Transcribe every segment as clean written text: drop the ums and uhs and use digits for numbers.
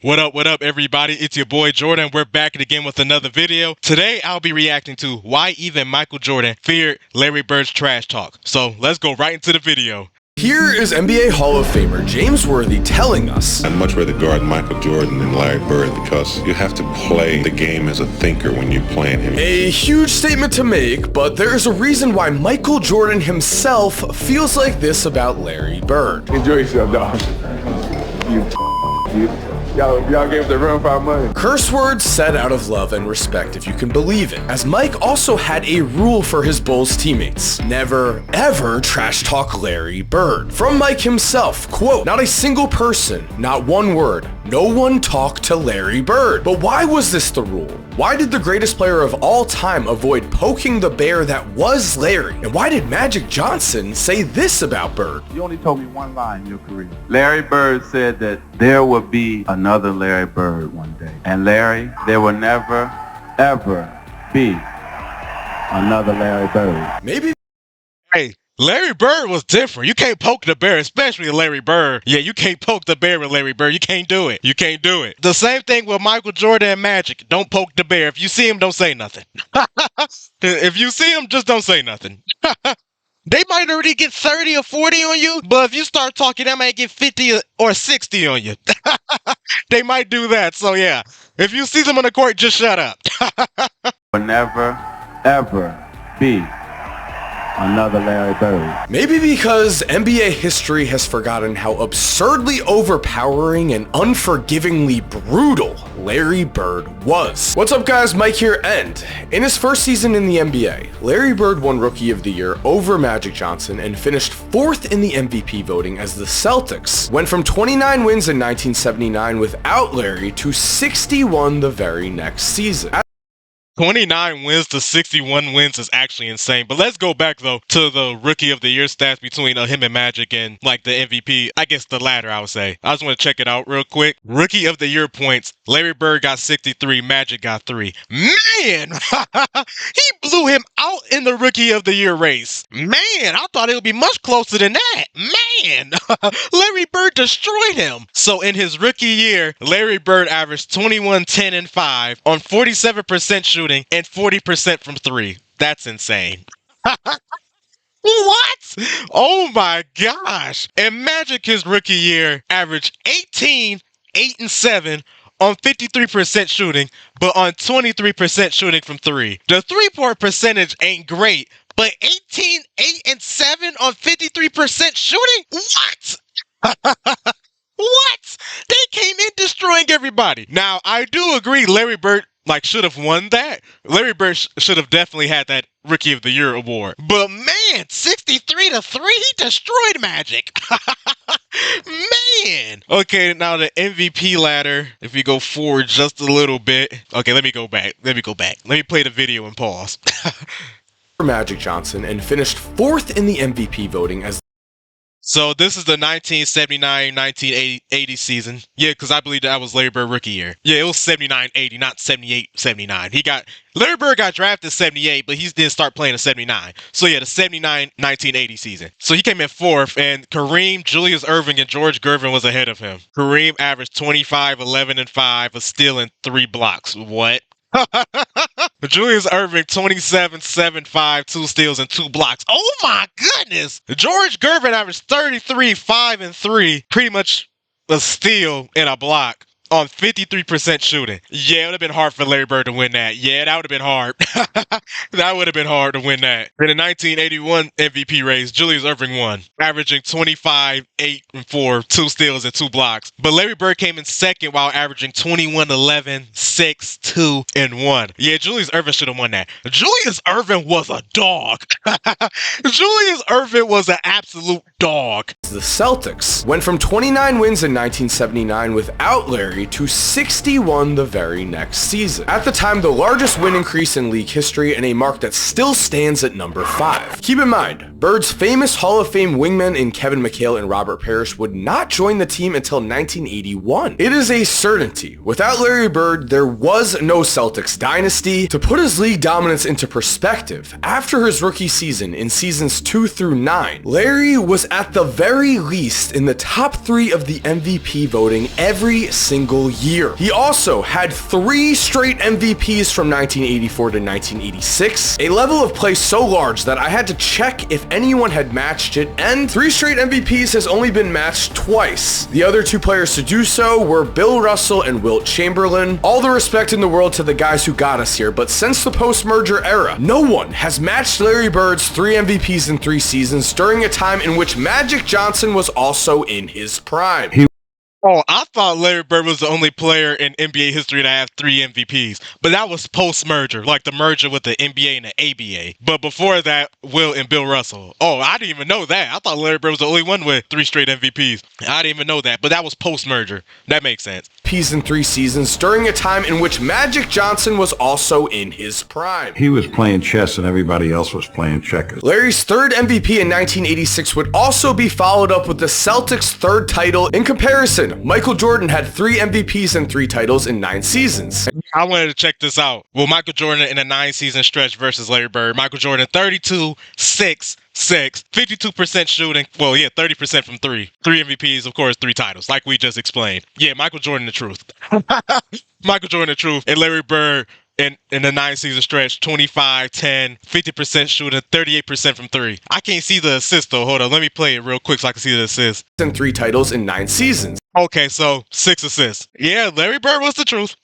What up, everybody? It's your boy Jordan. We're back again with another video. Today, I'll be reacting to why even Michael Jordan feared Larry Bird's trash talk. So, let's go right into the video. Here is NBA Hall of Famer James Worthy telling us, I'd much rather guard Michael Jordan than Larry Bird because you have to play the game as a thinker when you're playing him. A huge statement to make, but there is a reason why Michael Jordan himself feels like this about Larry Bird. Enjoy yourself, dog. Y'all gave the room for our money. Curse words said out of love and respect, if you can believe it, as Mike also had a rule for his Bulls teammates: never, ever trash talk Larry Bird. From Mike himself, quote, "Not a single person, not one word, no one talked to Larry Bird." But why was this the rule? Why did the greatest player of all time avoid poking the bear that was Larry? And why did Magic Johnson say this about Bird? You only told me one line in your career. Larry Bird said that there will be another Larry Bird one day. And Larry, there will never, ever be another Larry Bird. Maybe. Hey, Larry Bird was different. You can't poke the bear, especially Larry Bird. Yeah, you can't poke the bear with Larry Bird. You can't do it. You can't do it. The same thing with Michael Jordan and Magic. Don't poke the bear. If you see him, don't say nothing. If you see him, just don't say nothing. They might already get 30 or 40 on you, but if you start talking, they might get 50 or 60 on you. They might do that. So yeah, if you see them on the court, just shut up. Will never, ever be another Larry Bird. Maybe because NBA history has forgotten how absurdly overpowering and unforgivingly brutal Larry Bird was. What's up, guys? Mike here, and in his first season in the NBA, Larry Bird won Rookie of the Year over Magic Johnson and finished 4th in the MVP voting as the Celtics went from 29 wins in 1979 without Larry to 61 the very next season. 29 wins to 61 wins is actually insane. But let's go back, though, to the Rookie of the Year stats between him and Magic and, like, the MVP. I guess the latter, I would say. I just want to check it out real quick. Rookie of the Year points. Larry Bird got 63. Magic got 3. Man! He blew him out in the Rookie of the Year race. Man, I thought it would be much closer than that. Man! Larry Bird destroyed him. So in his rookie year, Larry Bird averaged 21, 10, and 5 on 47% shooting and 40% from 3. That's insane. What? Oh my gosh. And Magic, his rookie year, averaged 18, 8, and 7 on 53% shooting, but on 23% shooting from 3. The 3-point percentage ain't great, but 18, 8, and 7 on 53% shooting? What? What? They came in destroying everybody. Now, I do agree Larry Bird should have won that. Larry Bird should have definitely had that Rookie of the Year award. But man, 63-3, he destroyed Magic. Man. Okay, now the MVP ladder. If we go forward just a little bit. Okay, let me go back. Let me play the video and pause. Magic Johnson and finished 4th in the MVP voting as. So this is the 1979-1980 season. Yeah, because I believe that was Larry Bird rookie year. Yeah, it was 79-80, not 78-79. Larry Bird got drafted 78, but he didn't start playing in 79. So yeah, the 79-1980 season. So he came in 4th, and Kareem, Julius Erving, and George Gervin was ahead of him. Kareem averaged 25, 11, and 5, a steal and 3 blocks. What? Julius Erving, 27, 7, 5, 2 steals, and 2 blocks. Oh my goodness! George Gervin averaged 33, 5, and 3. Pretty much a steal and a block on 53% shooting. Yeah, it would have been hard for Larry Bird to win that. Yeah, that would have been hard. That would have been hard to win that. In the 1981 MVP race, Julius Erving won, averaging 25, 8, and 4, 2 steals, and 2 blocks. But Larry Bird came in 2nd while averaging 21, 11, 6, 2, and 1. Yeah, Julius Erving should have won that. Julius Erving was a dog. Julius Erving was an absolute dog. The Celtics went from 29 wins in 1979 without Larry to 61 the very next season. At the time, the largest win increase in league history and a mark that still stands at number 5. Keep in mind, Bird's famous Hall of Fame wingmen in Kevin McHale and Robert Parrish would not join the team until 1981. It is a certainty. Without Larry Bird, there was no Celtics dynasty. To put his league dominance into perspective, after his rookie season in seasons 2 through 9, Larry was at the very least in the top 3 of the MVP voting every single single year. He also had 3 straight MVPs from 1984 to 1986, a level of play so large that I had to check if anyone had matched it, and 3 straight MVPs has only been matched twice. The other 2 players to do so were Bill Russell and Wilt Chamberlain. All the respect in the world to the guys who got us here, but since the post-merger era, no one has matched Larry Bird's 3 MVPs in 3 seasons during a time in which Magic Johnson was also in his prime. Oh, I thought Larry Bird was the only player in NBA history to have 3 MVPs, but that was post-merger, like the merger with the NBA and the ABA. But before that, Will and Bill Russell. Oh, I didn't even know that. I thought Larry Bird was the only one with 3 straight MVPs. I didn't even know that, but that was post-merger. That makes sense. MVPs in 3 seasons during a time in which Magic Johnson was also in his prime. He was playing chess and everybody else was playing checkers. Larry's 3rd MVP in 1986 would also be followed up with the Celtics' 3rd title. In comparison, Michael Jordan had 3 MVPs and 3 titles in 9 seasons. I wanted to check this out. Well, Michael Jordan in a 9-season stretch versus Larry Bird. Michael Jordan 32, 6, 52% shooting. Well, yeah, 30% from 3. 3 MVPs, of course, 3 titles, like we just explained. Yeah, Michael Jordan the truth. Michael Jordan the truth. And Larry Bird in the 9-season stretch, 25, 10, 50% shooting, 38% from 3. I can't see the assist though. Hold on, let me play it real quick so I can see the assist. And 3 titles in 9 seasons. Okay, so 6 assists. Yeah, Larry Bird was the truth.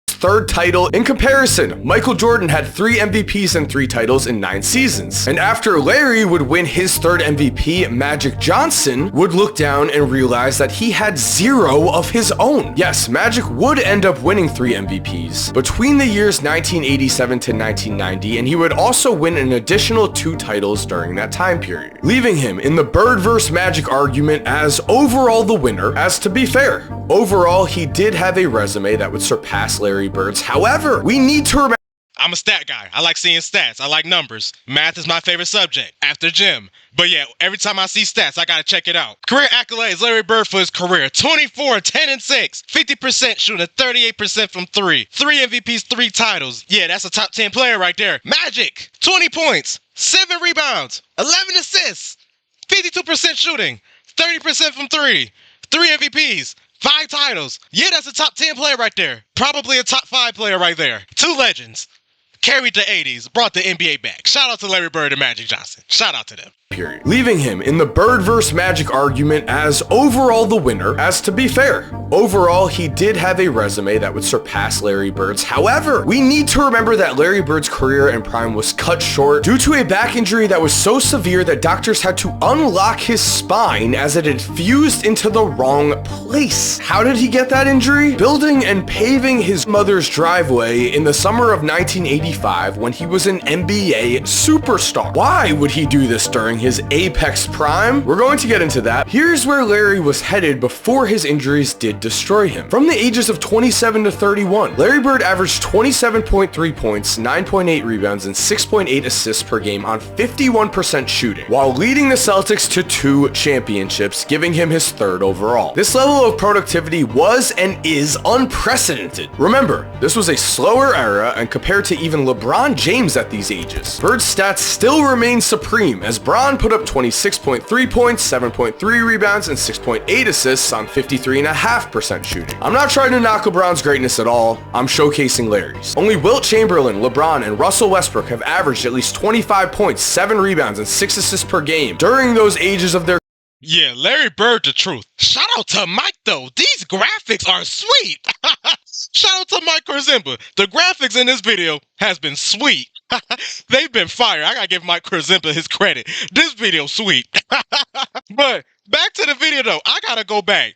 3rd title. In comparison, Michael Jordan had 3 MVPs and 3 titles in 9 seasons. And after Larry would win his 3rd MVP, Magic Johnson would look down and realize that he had 0 of his own. Yes, Magic would end up winning 3 MVPs between the years 1987 to 1990, and he would also win an additional 2 titles during that time period, leaving him in the Bird vs. Magic argument as overall the winner. As to be fair, overall he did have a resume that would surpass Larry Bird's. However, we need to remember I'm a stat guy. I like seeing stats. I like numbers. Math is my favorite subject after gym. But yeah, every time I see stats, I gotta check it out. Career accolades, Larry Bird for his career. 24, 10, and 6. 50% shooting, 38% from 3. 3 MVPs, 3 titles. Yeah, that's a top 10 player right there. Magic, 20 points, 7 rebounds, 11 assists, 52% shooting, 30% from 3. 3 MVPs. 5 titles. Yeah, that's a top 10 player right there. Probably a top 5 player right there. 2 legends. Carried the 80s. Brought the NBA back. Shout out to Larry Bird and Magic Johnson. Shout out to them. Period. Leaving him in the Bird vs. Magic argument as overall the winner. As to be fair, overall he did have a resume that would surpass Larry Bird's. However, we need to remember that Larry Bird's career and prime was cut short due to a back injury that was so severe that doctors had to unlock his spine as it had fused into the wrong place. How did he get that injury? Building and paving his mother's driveway in the summer of 1985 when he was an NBA superstar. Why would he do this during his apex prime? We're going to get into that. Here's where Larry was headed before his injuries did destroy him. From the ages of 27 to 31, Larry Bird averaged 27.3 points, 9.8 rebounds, and 6.8 assists per game on 51% shooting, while leading the Celtics to 2 championships, giving him his 3rd overall. This level of productivity was and is unprecedented. Remember, this was a slower era, and compared to even LeBron James at these ages, Bird's stats still remain supreme, as Bron put up 26.3 points, 7.3 rebounds, and 6.8 assists on 53.5% shooting. I'm not trying to knock LeBron's greatness at all, I'm showcasing Larry's. Only Wilt Chamberlain, LeBron, and Russell Westbrook have averaged at least 25 points, 7 rebounds, and 6 assists per game during those ages of their. Yeah, Larry Bird the truth. Shout out to Mike though. These graphics are sweet. Shout out to Mike Korzimba. The graphics in this video has been sweet. They've been fire. I gotta give Mike Korzimba his credit. This video's sweet. But back to the video though. I gotta go back.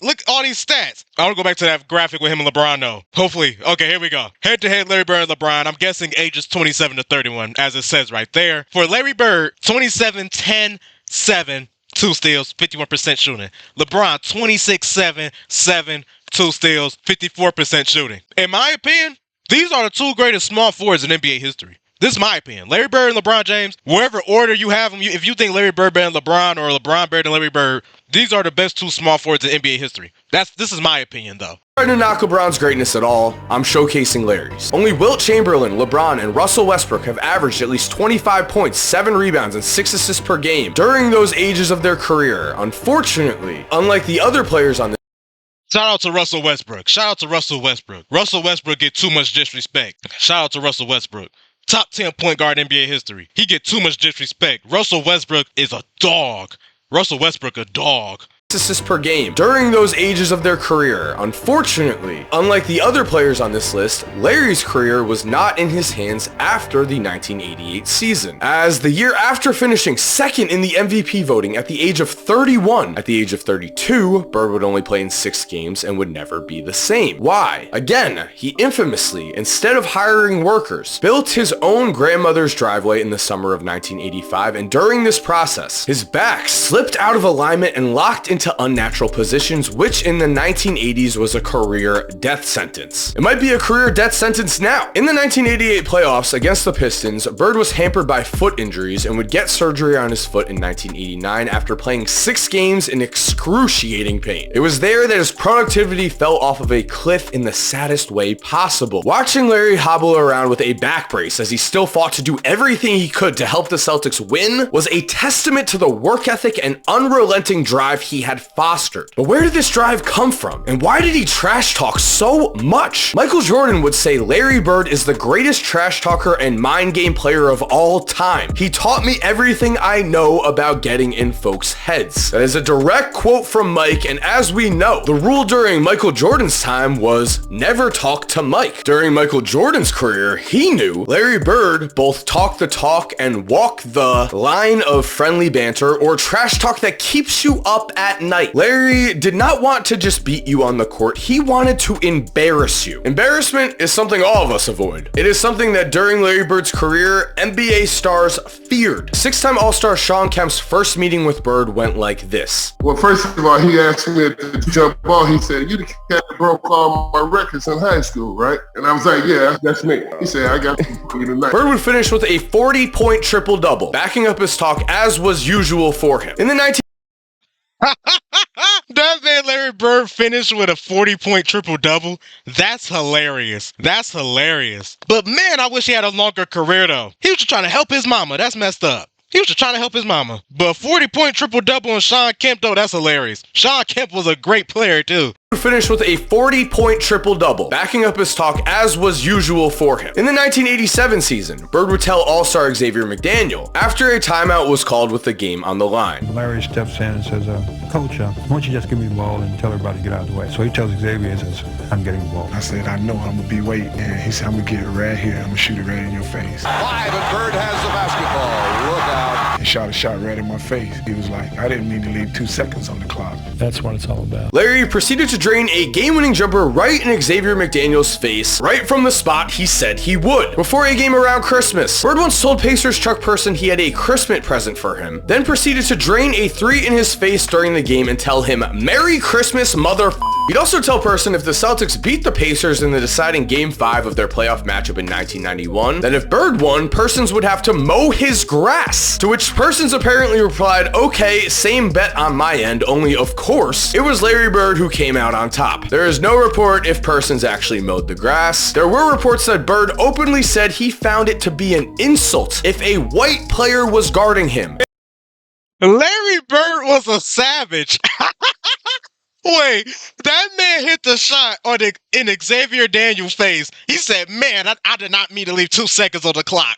Look at all these stats. I want to go back to that graphic with him and LeBron though. Hopefully. Okay, here we go. Head to head, Larry Bird and LeBron. I'm guessing ages 27 to 31, as it says right there. For Larry Bird, 27, 10, 7, 2 steals, 51% shooting. LeBron, 26, 7, 7, 2 steals, 54% shooting. In my opinion, these are the 2 greatest small forwards in NBA history. This is my opinion. Larry Bird and LeBron James, wherever order you have them, if you think Larry Bird better than LeBron or LeBron better than Larry Bird, these are the best 2 small forwards in NBA history. This is my opinion, though. I'm not trying to knock LeBron's greatness at all, I'm showcasing Larry's. Only Wilt Chamberlain, LeBron, and Russell Westbrook have averaged at least 25 points, 7 rebounds, and 6 assists per game during those ages of their career. Unfortunately, unlike the other players on Shout out to Russell Westbrook. Shout out to Russell Westbrook. Russell Westbrook get too much disrespect. Shout out to Russell Westbrook. Top 10 point guard in NBA history. He get too much disrespect. Russell Westbrook is a dog. Russell Westbrook a dog. Assists per game during those ages of their career. Unfortunately, unlike the other players on this list, Larry's career was not in his hands after the 1988 season, as the year after finishing second in the MVP voting at the age of 31, at the age of 32, Bird would only play in 6 games and would never be the same. Why? Again, he infamously, instead of hiring workers, built his own grandmother's driveway in the summer of 1985, and during this process, his back slipped out of alignment and locked into unnatural positions, which in the 1980s was a career death sentence. It might be a career death sentence now. In the 1988 playoffs against the Pistons, Bird was hampered by foot injuries and would get surgery on his foot in 1989 after playing 6 games in excruciating pain. It was there that his productivity fell off of a cliff in the saddest way possible. Watching Larry hobble around with a back brace as he still fought to do everything he could to help the Celtics win was a testament to the work ethic and unrelenting drive he had fostered. But where did this drive come from? And why did he trash talk so much? Michael Jordan would say Larry Bird is the greatest trash talker and mind game player of all time. He taught me everything I know about getting in folks' heads. That is a direct quote from Mike, and as we know, the rule during Michael Jordan's time was never talk to Mike. During Michael Jordan's career, he knew Larry Bird both talk the talk and walk the line of friendly banter or trash talk that keeps you up at night. Larry did not want to just beat you on the court. He wanted to embarrass you. Embarrassment is something all of us avoid. It is something that during Larry Bird's career, NBA stars feared. 6-time All-Star Sean Kemp's first meeting with Bird went like this. Well, first of all, he asked me to jump ball. He said, "You the cat that broke all my records in high school, right?" And I was like, "Yeah, that's me." He said, "I got you tonight." Bird would finish with a 40-point triple-double, backing up his talk as was usual for him. In the That man Larry Bird finished with a 40-point triple-double. That's hilarious. That's hilarious. But man, I wish he had a longer career though. He was just trying to help his mama. That's messed up. He was just trying to help his mama. But 40-point triple-double on Sean Kemp though, that's hilarious. Sean Kemp was a great player too. Finished with a 40-point triple-double, backing up his talk as was usual for him. In the 1987 season, Bird would tell All-Star Xavier McDaniel after a timeout was called with the game on the line. Larry steps in and says, "Coach, why don't you just give me the ball and tell everybody to get out of the way?" So he tells Xavier, he says, "I'm getting the ball." I said, "I know I'm going to be waiting." And he said, "I'm going to get it right here. I'm going to shoot it right in your face." Live, and Bird has the basketball. Look out. He shot a shot right in my face. He was like, "I didn't mean to leave 2 seconds on the clock." That's what it's all about. Larry proceeded to drain a game-winning jumper right in Xavier McDaniel's face, right from the spot he said he would. Before a game around Christmas, Bird once told Pacers Chuck Person he had a Christmas present for him, then proceeded to drain a 3 in his face during the game and tell him, "Merry Christmas, mother." He'd also tell Person if the Celtics beat the Pacers in the deciding Game 5 of their playoff matchup in 1991, then if Bird won, Persons would have to mow his grass. To which Persons apparently replied, "Okay, same bet on my end, only of course, it was Larry Bird who came out on top." There is no report if Persons actually mowed the grass. There were reports that Bird openly said he found it to be an insult if a white player was guarding him. Larry Bird was a savage. Wait, that man hit the shot in Xavier Daniels' face. He said, "Man, I did not mean to leave 2 seconds on the clock."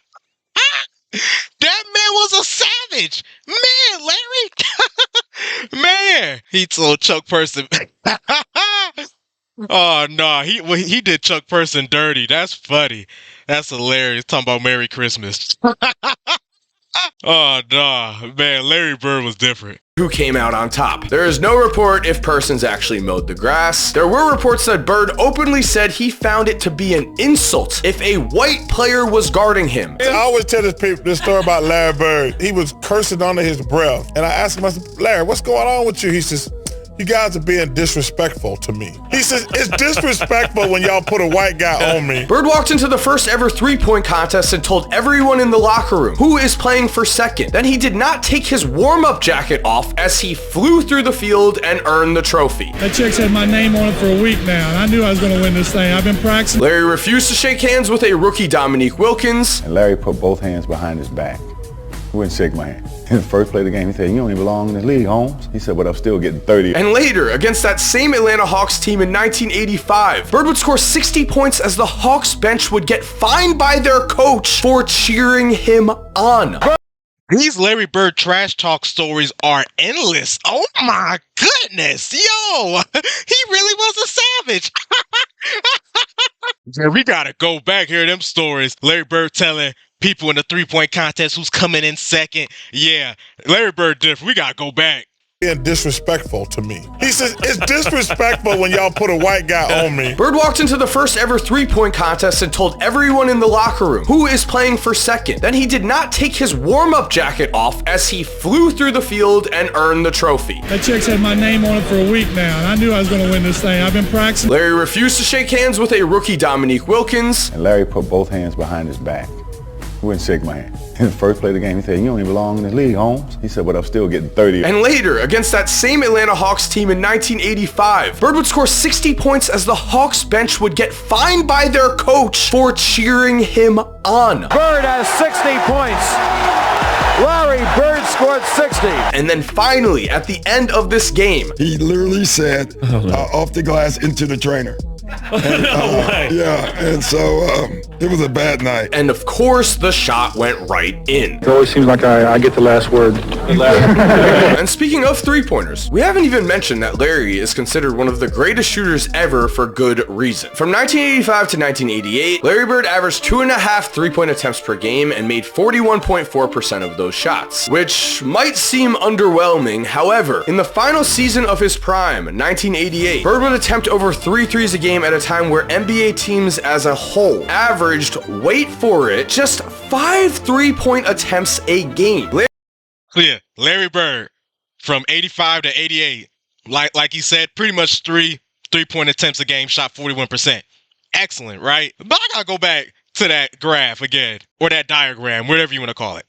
That man was a savage. Man, Larry. Man. He told Chuck Person. Oh, no. He did Chuck Person dirty. That's funny. That's hilarious. Talking about Merry Christmas. Oh, no. Man, Larry Bird was different. Who came out on top. There is no report if Persons actually mowed the grass. There were reports that Bird openly said he found it to be an insult if a white player was guarding him. I always tell this story about Larry Bird. He was cursing under his breath. And I asked him, I said, "Larry, what's going on with you?" He says, "You guys are being disrespectful to me." He says, "It's disrespectful when y'all put a white guy on me." Bird walked into the first ever 3-point contest and told everyone in the locker room who is playing for second. Then he did not take his warm-up jacket off as he flew through the field and earned the trophy. That check's had my name on it for a week now, and I knew I was going to win this thing. I've been practicing. Larry refused to shake hands with a rookie Dominique Wilkins. And Larry put both hands behind his back. He wouldn't shake my hand. In the first play of the game, he said, "You don't even belong in the league, Holmes." He said, "But I'm still getting 30. And later, against that same Atlanta Hawks team in 1985, Bird would score 60 points as the Hawks bench would get fined by their coach for cheering him on. These Larry Bird trash talk stories are endless. Oh my goodness. Yo, he really was a savage. Yeah, we gotta go back here to them stories. Larry Bird telling people in the three-point contest who's coming in second. Yeah, Larry Bird different. We gotta go back. Being disrespectful to me. He says, it's disrespectful when y'all put a white guy on me. Bird walked into the first ever three-point contest and told everyone in the locker room who is playing for second. Then he did not take his warm-up jacket off as he flew through the field and earned the trophy. That chick's had my name on it for a week now, and I knew I was going to win this thing. I've been practicing. Larry refused to shake hands with a rookie Dominique Wilkins. And Larry put both hands behind his back. He wouldn't shake my hand. In the first play of the game, he said, "You don't even belong in the league, Holmes." He said, "But I'm still getting 30. And later, against that same Atlanta Hawks team in 1985, Bird would score 60 points as the Hawks bench would get fined by their coach for cheering him on. Bird has 60 points. Larry Bird scored 60. And then finally, at the end of this game, he literally said, off the glass into the trainer. And, yeah, and so it was a bad night. And of course, the shot went right in. It always seems like I get the last word. And speaking of three-pointers, we haven't even mentioned that Larry is considered one of the greatest shooters ever for good reason. From 1985 to 1988, Larry Bird averaged 2.5 three-point attempts per game and made 41.4% of those shots, which might seem underwhelming. However, in the final season of his prime, 1988, Bird would attempt over 3 threes a game at a time where NBA teams as a whole averaged, wait for it, just 5 three-point attempts a game. Yeah, Larry Bird from 85 to 88, like he said, pretty much three-point attempts a game, shot 41%. Excellent, right? But I gotta go back to that graph again, or that diagram, whatever you want to call it.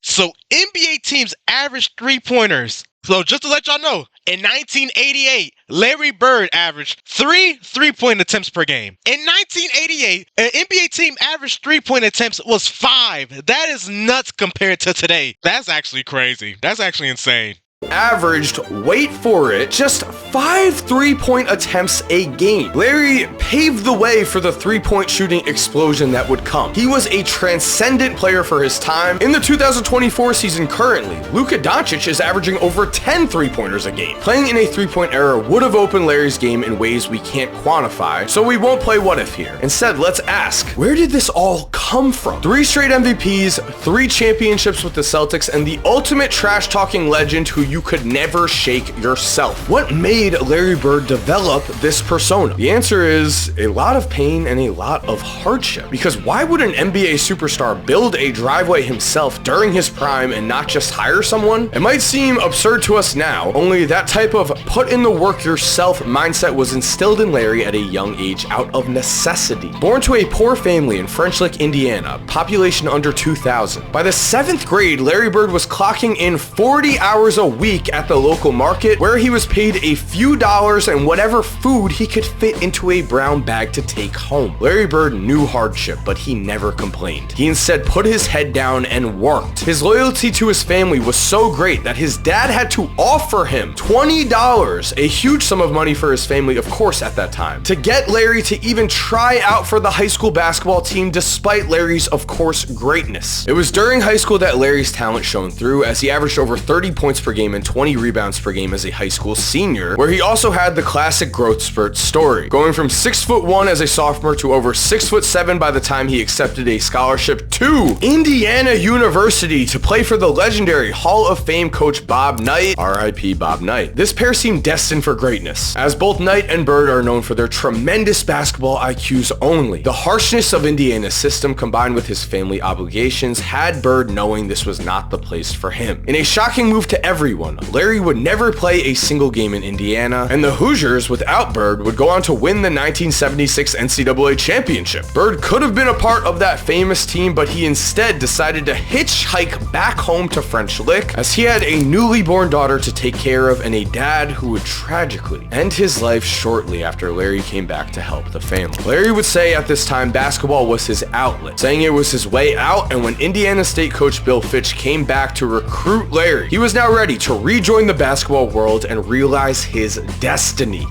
So NBA teams average three-pointers. So just to let y'all know, in 1988, Larry Bird averaged 3 three-point attempts per game. In 1988, an NBA team average three-point attempts was 5. That is nuts compared to today. That's actually crazy. That's actually insane. Averaged, wait for it, just 5 three-point attempts a game. Larry paved the way for the three-point shooting explosion that would come. He was a transcendent player for his time. In the 2024 season currently, Luka Doncic is averaging over 10 three-pointers a game. Playing in a three-point era would have opened Larry's game in ways we can't quantify, so we won't play what if here. Instead, let's ask, where did this all come from? 3 straight MVPs, 3 championships with the Celtics, and the ultimate trash-talking legend who you could never shake yourself. What made Larry Bird develop this persona? The answer is a lot of pain and a lot of hardship. Because why would an NBA superstar build a driveway himself during his prime and not just hire someone? It might seem absurd to us now, only that type of put in the work yourself mindset was instilled in Larry at a young age out of necessity. Born to a poor family in French Lick, Indiana, population under 2,000. By the 7th grade, Larry Bird was clocking in 40 hours a week at the local market, where he was paid a few dollars and whatever food he could fit into a brown bag to take home. Larry Bird knew hardship, but he never complained. He instead put his head down and worked. His loyalty to his family was so great that his dad had to offer him $20, a huge sum of money for his family, of course, at that time, to get Larry to even try out for the high school basketball team despite Larry's, of course, greatness. It was during high school that Larry's talent shone through, as he averaged over 30 points per game and 20 rebounds per game as a high school senior, where he also had the classic growth spurt story, going from 6'1" as a sophomore to over 6'7" by the time he accepted a scholarship to Indiana University to play for the legendary Hall of Fame coach Bob Knight, RIP Bob Knight. This pair seemed destined for greatness, as both Knight and Bird are known for their tremendous basketball IQs only. The harshness of Indiana's system combined with his family obligations had Bird knowing this was not the place for him. In a shocking move to everyone, everyone, Larry would never play a single game in Indiana, and the Hoosiers, without Bird, would go on to win the 1976 NCAA championship. Bird could have been a part of that famous team, but he instead decided to hitchhike back home to French Lick, as he had a newly born daughter to take care of and a dad who would tragically end his life shortly after Larry came back to help the family. Larry would say at this time basketball was his outlet, saying it was his way out, and when Indiana State coach Bill Fitch came back to recruit Larry, he was now ready to rejoin the basketball world and realize his destiny.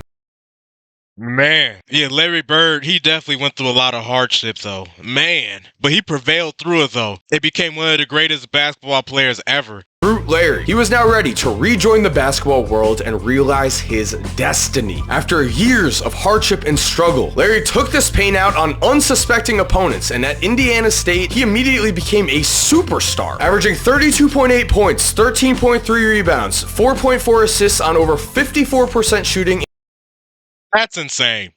Man, yeah, Larry Bird, he definitely went through a lot of hardships though. Man, but he prevailed through it though. It became one of the greatest basketball players ever. Larry. He was now ready to rejoin the basketball world and realize his destiny. After years of hardship and struggle, Larry took this pain out on unsuspecting opponents, and at Indiana State, he immediately became a superstar, averaging 32.8 points, 13.3 rebounds, 4.4 assists on over 54% shooting. That's insane.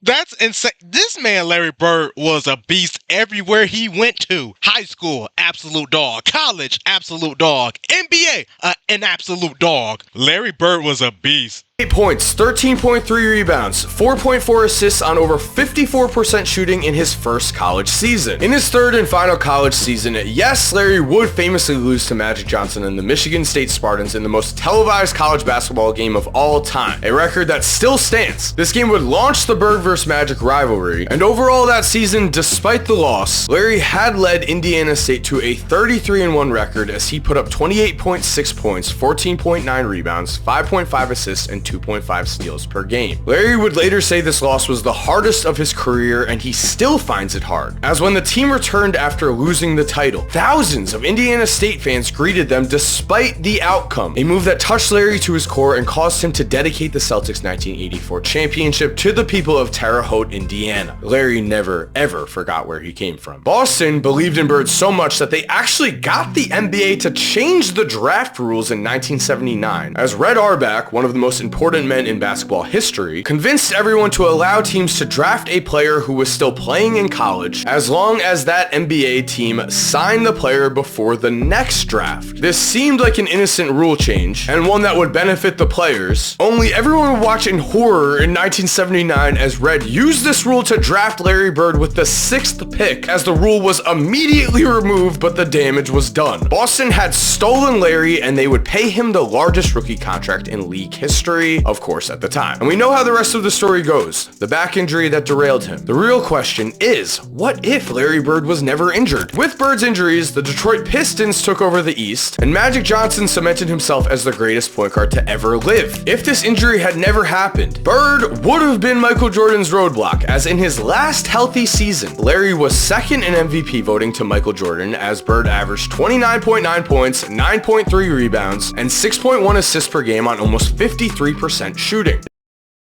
That's insane. This man, Larry Bird, was a beast everywhere he went to. High school, absolute dog. College, absolute dog. NBA, an absolute dog. Larry Bird was a beast. 8 points, 13.3 rebounds, 4.4 assists on over 54% shooting in his first college season. In his third and final college season, yes, Larry would famously lose to Magic Johnson and the Michigan State Spartans in the most televised college basketball game of all time, a record that still stands. This game would launch the Bird vs. Magic rivalry, and overall that season, despite the loss, Larry had led Indiana State to a 33-1 record as he put up 28.6 points, 14.9 rebounds, 5.5 assists, and 2.5 steals per game. Larry would later say this loss was the hardest of his career, and he still finds it hard, as when the team returned after losing the title, thousands of Indiana State fans greeted them despite the outcome, a move that touched Larry to his core and caused him to dedicate the Celtics 1984 championship to the people of Terre Haute, Indiana. Larry never ever forgot where he came from. Boston believed in Bird so much that they actually got the NBA to change the draft rules in 1979, as Red Auerbach, one of the most important men in basketball history, convinced everyone to allow teams to draft a player who was still playing in college as long as that NBA team signed the player before the next draft. This seemed like an innocent rule change, and one that would benefit the players, only everyone would watch in horror in 1979 as Red used this rule to draft Larry Bird with the 6th pick, as the rule was immediately removed but the damage was done. Boston had stolen Larry, and they would pay him the largest rookie contract in league history, of course, at the time. And we know how the rest of the story goes. The back injury that derailed him. The real question is, what if Larry Bird was never injured? With Bird's injuries, the Detroit Pistons took over the East, and Magic Johnson cemented himself as the greatest point guard to ever live. If this injury had never happened, Bird would have been Michael Jordan's roadblock, as in his last healthy season, Larry was second in MVP voting to Michael Jordan, as Bird averaged 29.9 points, 9.3 rebounds, and 6.1 assists per game on almost 53% shooting.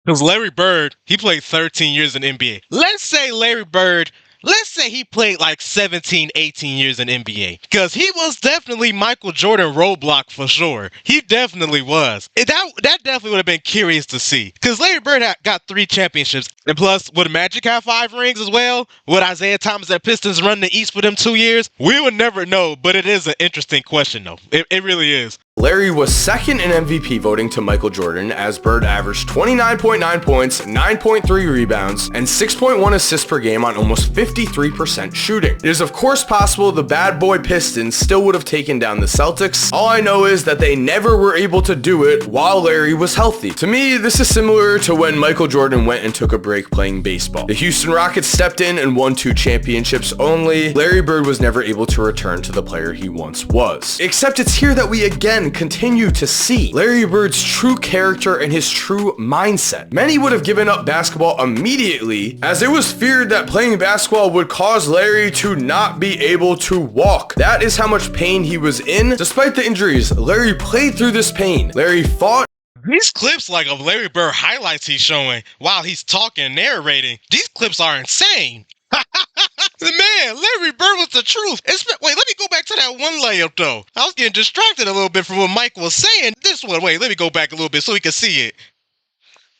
Because Larry Bird, he played 13 years in NBA. Let's say he played like 17, 18 years in NBA. Because he was definitely Michael Jordan roadblock for sure. He definitely was. That definitely would have been curious to see. Because Larry Bird got 3 championships. And plus, would Magic have 5 rings as well? Would Isaiah Thomas at Pistons run the East for them 2 years? We would never know, but it is an interesting question though. It really is. Larry was second in MVP voting to Michael Jordan, as Bird averaged 29.9 points, 9.3 rebounds, and 6.1 assists per game on almost 53% shooting. It is of course possible the bad boy Pistons still would have taken down the Celtics. All I know is that they never were able to do it while Larry was healthy. To me, this is similar to when Michael Jordan went and took a break playing baseball. The Houston Rockets stepped in and won 2 championships only. Larry Bird was never able to return to the player he once was. Except it's here that we again continue to see Larry Bird's true character and his true mindset. Many would have given up basketball immediately, as it was feared that playing basketball would cause Larry to not be able to walk. That is how much pain he was in. Despite the injuries, Larry played through this pain. Larry fought. These clips like of Larry Bird highlights he's showing while he's talking and narrating, these clips are insane. Man, Larry Bird was the truth. Wait, let me go back to that one layup though. I was getting distracted a little bit from what Mike was saying. This one, wait, let me go back a little bit so we can see it.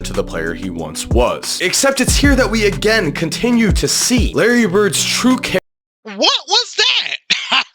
To the player he once was. Except it's here that we again continue to see Larry Bird's true character. What was that?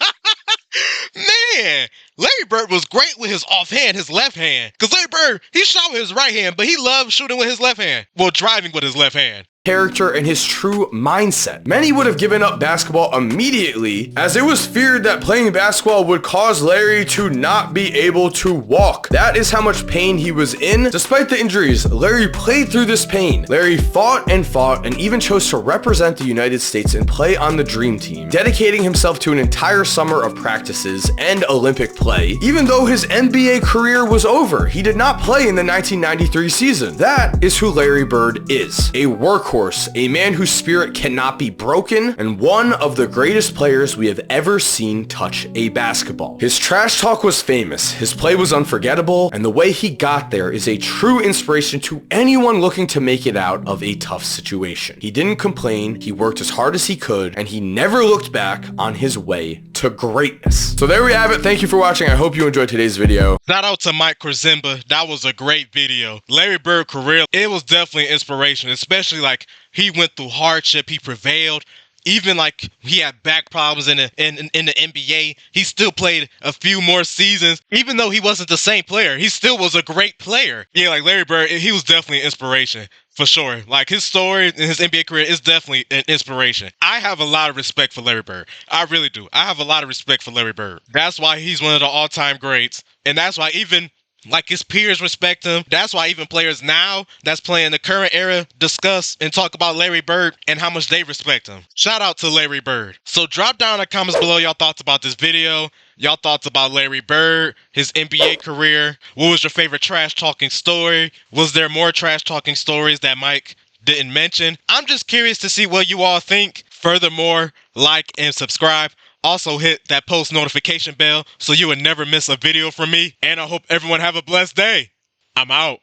Man, Larry Bird Bird was great with his offhand, his left hand. Because Larry Bird, he shot with his right hand, but he loved shooting with his left hand. Well, driving with his left hand. Character and his true mindset. Many would have given up basketball immediately, as it was feared that playing basketball would cause Larry to not be able to walk. That is how much pain he was in. Despite the injuries, Larry played through this pain. Larry fought and even chose to represent the United States and play on the Dream Team, dedicating himself to an entire summer of practices and Olympic play. Even though his NBA career was over, he did not play in the 1993 season. That is who Larry Bird is. A workhorse, a man whose spirit cannot be broken, and one of the greatest players we have ever seen touch a basketball. His trash talk was famous, his play was unforgettable, and the way he got there is a true inspiration to anyone looking to make it out of a tough situation. He didn't complain, he worked as hard as he could, and he never looked back on his way to greatness. So there we have it. Thank you for watching. I hope you enjoyed today's video. Shout out to Mike Korzimba. That was a great video. Larry Bird career, it was definitely an inspiration, especially like he went through hardship, he prevailed. Even like he had back problems in the NBA, he still played a few more seasons. Even though he wasn't the same player, he still was a great player. Yeah, like Larry Bird, he was definitely an inspiration. For sure. Like his story and his NBA career is definitely an inspiration. I have a lot of respect for Larry Bird. I really do. I have a lot of respect for Larry Bird. That's why he's one of the all-time greats. And that's why even like his peers respect him. That's why even players now that's playing the current era discuss and talk about Larry Bird and how much they respect him. Shout out to Larry Bird. So drop down in the comments below y'all thoughts about this video. Y'all thoughts about Larry Bird, his NBA career. What was your favorite trash talking story? Was there more trash talking stories that Mike didn't mention? I'm just curious to see what you all think. Furthermore, like and subscribe. Also hit that post notification bell so you would never miss a video from me. And I hope everyone have a blessed day. I'm out.